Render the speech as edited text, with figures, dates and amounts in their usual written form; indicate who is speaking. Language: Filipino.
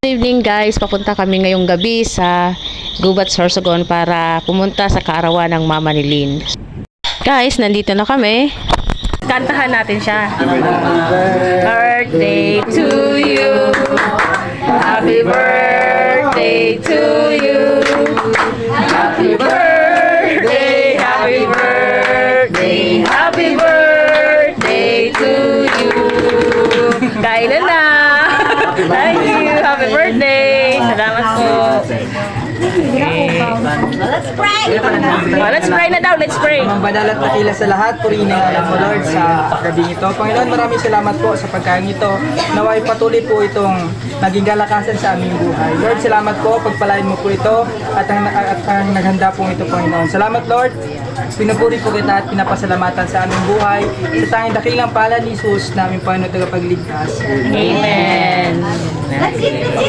Speaker 1: Good evening guys, papunta kami ngayong gabi sa Gubat, Sorsogon para pumunta sa kaarawan ng mama ni Lynn. Guys, nandito na kami. Kantahan natin siya. Birthday to you. Happy birthday to you. Happy birthday, happy birthday, happy birthday to you. Kailan na? Thank you. Happy birthday. Salamat po. Okay.
Speaker 2: Let's pray!
Speaker 1: Let's pray na daw. Let's pray.
Speaker 3: Ang banal at dakila sa lahat, purihin ang alam mo Lord sa gabing ito. Panginoon, maraming salamat po sa pagkain ito. Naway patuloy po itong naging galakasan sa aming buhay. Lord, salamat po, pagpalain mo po ito at ang naghanda po ito, Panginoon. Salamat Lord, pinupuri po kita at pinapasalamatan sa aming buhay. Sa tanging dakilang pala ni Jesus, naming Panginoon tagapagligtas.
Speaker 1: Amen.
Speaker 2: Let's eat